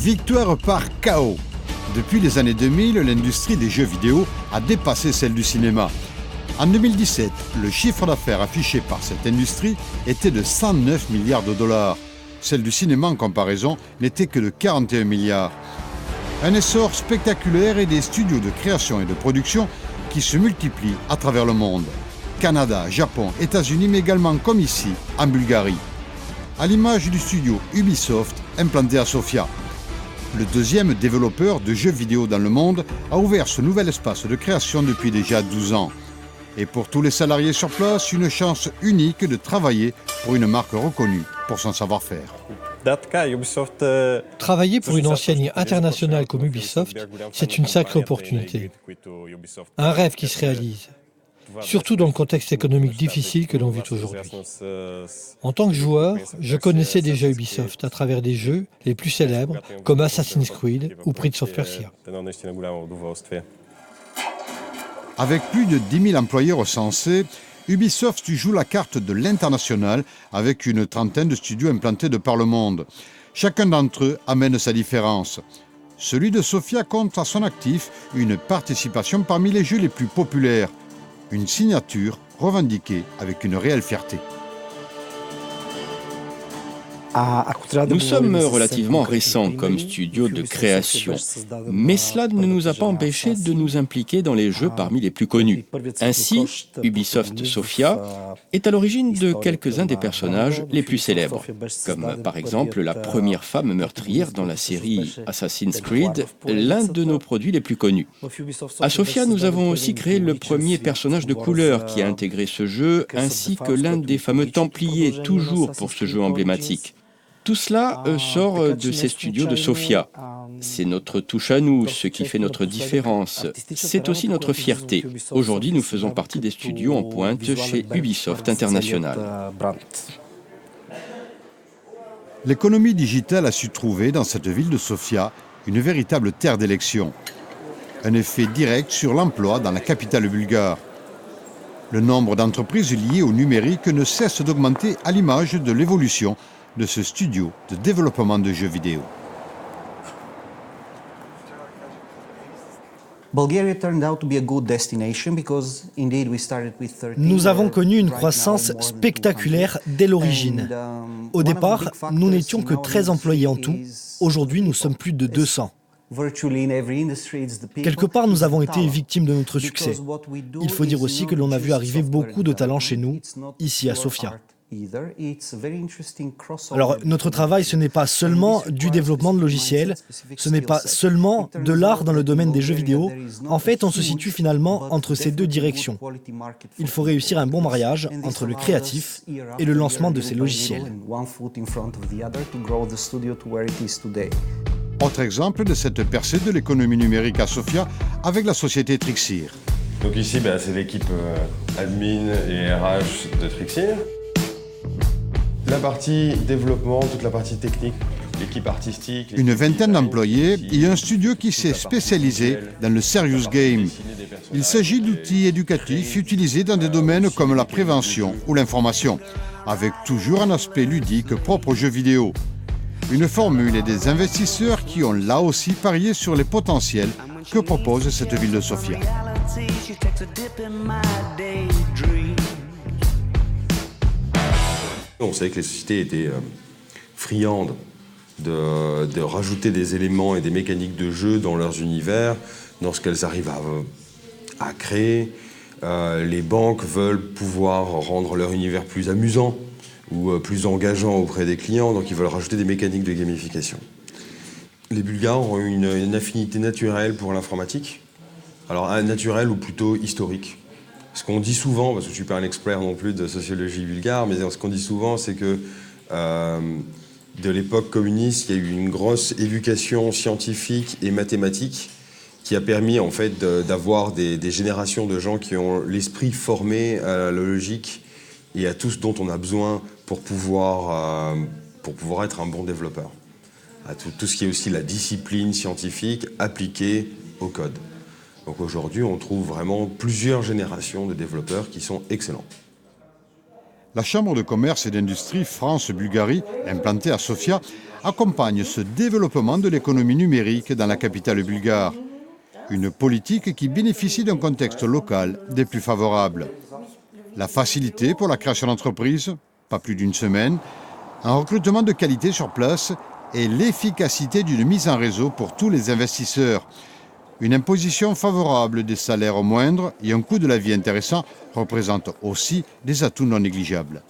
Victoire par KO. Depuis les années 2000, l'industrie des jeux vidéo a dépassé celle du cinéma. En 2017, le chiffre d'affaires affiché par cette industrie était de 109 milliards de dollars. Celle du cinéma, en comparaison, n'était que de 41 milliards. Un essor spectaculaire et des studios de création et de production qui se multiplient à travers le monde. Canada, Japon, États-Unis, mais également, comme ici, en Bulgarie. À l'image du studio Ubisoft, implanté à Sofia. Le deuxième développeur de jeux vidéo dans le monde a ouvert ce nouvel espace de création depuis déjà 12 ans. Et pour tous les salariés sur place, une chance unique de travailler pour une marque reconnue pour son savoir-faire. Travailler pour une enseigne internationale comme Ubisoft, c'est une sacrée opportunité. Un rêve qui se réalise, surtout dans le contexte économique difficile que l'on vit aujourd'hui. En tant que joueur, je connaissais déjà Ubisoft à travers des jeux les plus célèbres comme Assassin's Creed ou Prince of Persia. Avec plus de 10 000 employés recensés, Ubisoft joue la carte de l'international avec une trentaine de studios implantés de par le monde. Chacun d'entre eux amène sa différence. Celui de Sofia compte à son actif une participation parmi les jeux les plus populaires. Une signature revendiquée avec une réelle fierté. Nous sommes relativement récents comme studio de création, mais cela ne nous a pas empêchés de nous impliquer dans les jeux parmi les plus connus. Ainsi, Ubisoft Sofia est à l'origine de quelques-uns des personnages les plus célèbres, comme par exemple la première femme meurtrière dans la série Assassin's Creed, l'un de nos produits les plus connus. À Sofia, nous avons aussi créé le premier personnage de couleur qui a intégré ce jeu, ainsi que l'un des fameux Templiers, toujours pour ce jeu emblématique. Tout cela sort de ces studios de Sofia. C'est notre touche à nous, ce qui fait notre différence. C'est aussi notre fierté. Aujourd'hui, nous faisons partie des studios en pointe chez Ubisoft International. L'économie digitale a su trouver dans cette ville de Sofia une véritable terre d'élection. Un effet direct sur l'emploi dans la capitale bulgare. Le nombre d'entreprises liées au numérique ne cesse d'augmenter à l'image de l'évolution de ce studio de développement de jeux vidéo. Nous avons connu une croissance spectaculaire dès l'origine. Au départ, nous n'étions que 13 employés en tout. Aujourd'hui, nous sommes plus de 200. Quelque part, nous avons été victimes de notre succès. Il faut dire aussi que l'on a vu arriver beaucoup de talents chez nous, ici à Sofia. Alors, notre travail, ce n'est pas seulement du développement de logiciels, ce n'est pas seulement de l'art dans le domaine des jeux vidéo. En fait, on se situe finalement entre ces deux directions. Il faut réussir un bon mariage entre le créatif et le lancement de ces logiciels. Autre exemple de cette percée de l'économie numérique à Sofia avec la société Trixir. Donc ici, c'est l'équipe admin et RH de Trixir. La partie développement, toute la partie technique, l'équipe artistique... Une vingtaine d'employés et un studio qui s'est spécialisé dans le serious game. Il s'agit d'outils éducatifs utilisés dans des domaines comme la prévention ou l'information, avec toujours un aspect ludique propre aux jeux vidéo. Une formule et des investisseurs qui ont là aussi parié sur les potentiels que propose cette ville de Sofia. On savait que les sociétés étaient friandes de rajouter des éléments et des mécaniques de jeu dans leurs univers, dans ce qu'elles arrivent à créer. Les banques veulent pouvoir rendre leur univers plus amusant ou plus engageant auprès des clients, donc ils veulent rajouter des mécaniques de gamification. Les Bulgares ont une affinité naturelle pour l'informatique, alors naturelle ou plutôt historique. Ce qu'on dit souvent, parce que je ne suis pas un expert non plus de sociologie bulgare, mais ce qu'on dit souvent, c'est que de l'époque communiste, il y a eu une grosse éducation scientifique et mathématique qui a permis en fait d'avoir des générations de gens qui ont l'esprit formé à la logique et à tout ce dont on a besoin pour pouvoir être un bon développeur. À tout ce qui est aussi la discipline scientifique appliquée au code. Donc aujourd'hui, on trouve vraiment plusieurs générations de développeurs qui sont excellents. La Chambre de commerce et d'industrie France-Bulgarie, implantée à Sofia, accompagne ce développement de l'économie numérique dans la capitale bulgare. Une politique qui bénéficie d'un contexte local des plus favorables. La facilité pour la création d'entreprises, pas plus d'une semaine, un recrutement de qualité sur place et l'efficacité d'une mise en réseau pour tous les investisseurs. Une imposition favorable, des salaires moindres et un coût de la vie intéressant représentent aussi des atouts non négligeables.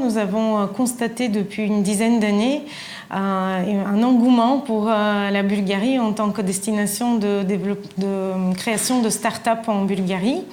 Nous avons constaté depuis une dizaine d'années un engouement pour la Bulgarie en tant que destination de création de start-up en Bulgarie.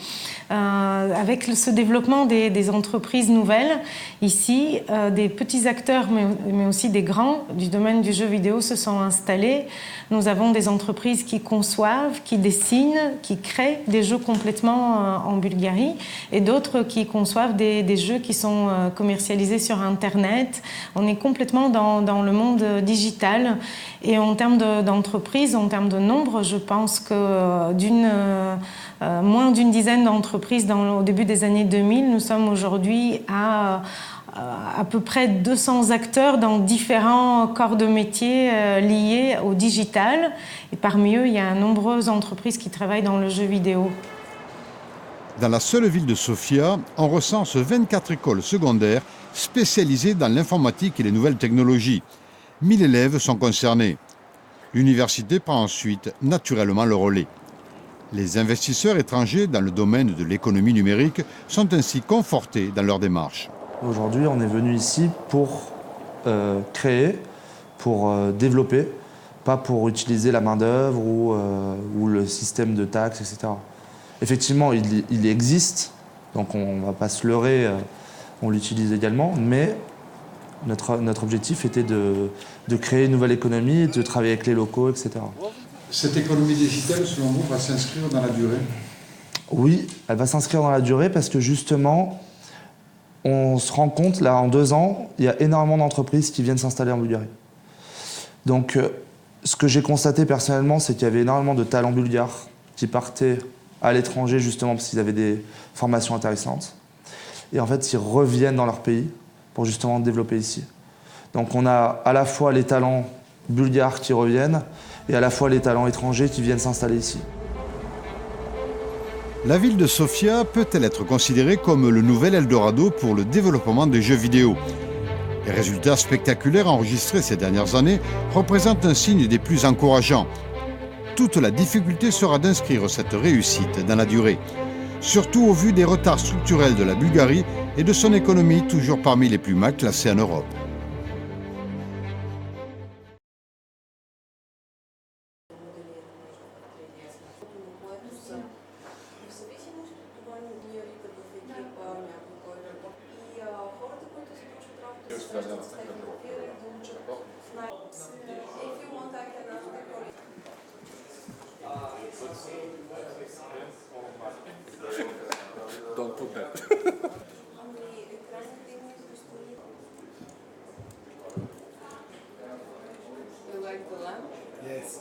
Avec ce développement des entreprises nouvelles, ici, des petits acteurs, mais aussi des grands du domaine du jeu vidéo se sont installés. Nous avons des entreprises qui conçoivent, qui dessinent, qui créent des jeux complètement en Bulgarie et d'autres qui conçoivent des jeux qui sont commercialisés sur Internet. On est complètement dans le monde digital. Et en termes d'entreprises, en termes de nombre, je pense que moins d'une dizaine d'entreprises au début des années 2000, nous sommes aujourd'hui à peu près 200 acteurs dans différents corps de métier liés au digital. Et parmi eux, il y a nombreuses entreprises qui travaillent dans le jeu vidéo. Dans la seule ville de Sofia, on recense 24 écoles secondaires spécialisées dans l'informatique et les nouvelles technologies. 1000 élèves sont concernés. L'université prend ensuite naturellement le relais. Les investisseurs étrangers dans le domaine de l'économie numérique sont ainsi confortés dans leur démarche. Aujourd'hui, on est venu ici pour créer, pour développer, pas pour utiliser la main-d'œuvre ou le système de taxes, etc. Effectivement, il existe, donc on ne va pas se leurrer, on l'utilise également, mais notre objectif était de créer une nouvelle économie, de travailler avec les locaux, etc. Cette économie digitale, selon vous, va s'inscrire dans la durée? Oui, elle va s'inscrire dans la durée parce que justement, on se rend compte, là, en 2 ans, il y a énormément d'entreprises qui viennent s'installer en Bulgarie. Donc, ce que j'ai constaté personnellement, c'est qu'il y avait énormément de talents bulgares qui partaient à l'étranger justement parce qu'ils avaient des formations intéressantes. Et en fait, ils reviennent dans leur pays pour justement développer ici. Donc, on a à la fois les talents bulgares qui reviennent et à la fois les talents étrangers qui viennent s'installer ici. La ville de Sofia peut-elle être considérée comme le nouvel Eldorado pour le développement des jeux vidéo? Les résultats spectaculaires enregistrés ces dernières années représentent un signe des plus encourageants. Toute la difficulté sera d'inscrire cette réussite dans la durée, surtout au vu des retards structurels de la Bulgarie et de son économie toujours parmi les plus mal classées en Europe. Don't put that. You like the lamp? Yes.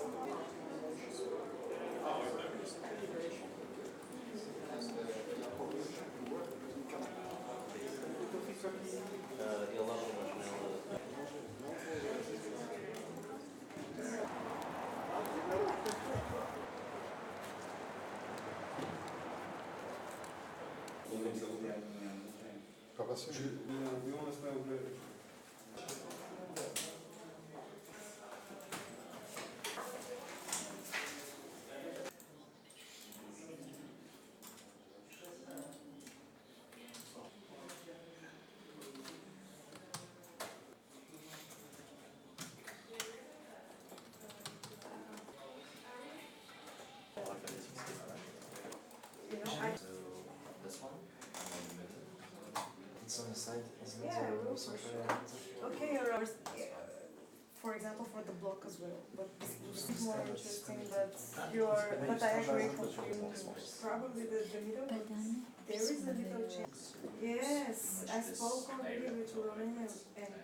It's on the side, isn't it? Okay, for example, for the block as well. But this is more interesting. But I agree completely. Probably the middle. There is a little change. Yes, I spoke already with Lorraine and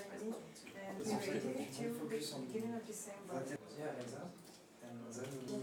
Remy, and we waited till the beginning of December. Yeah, exactly. And then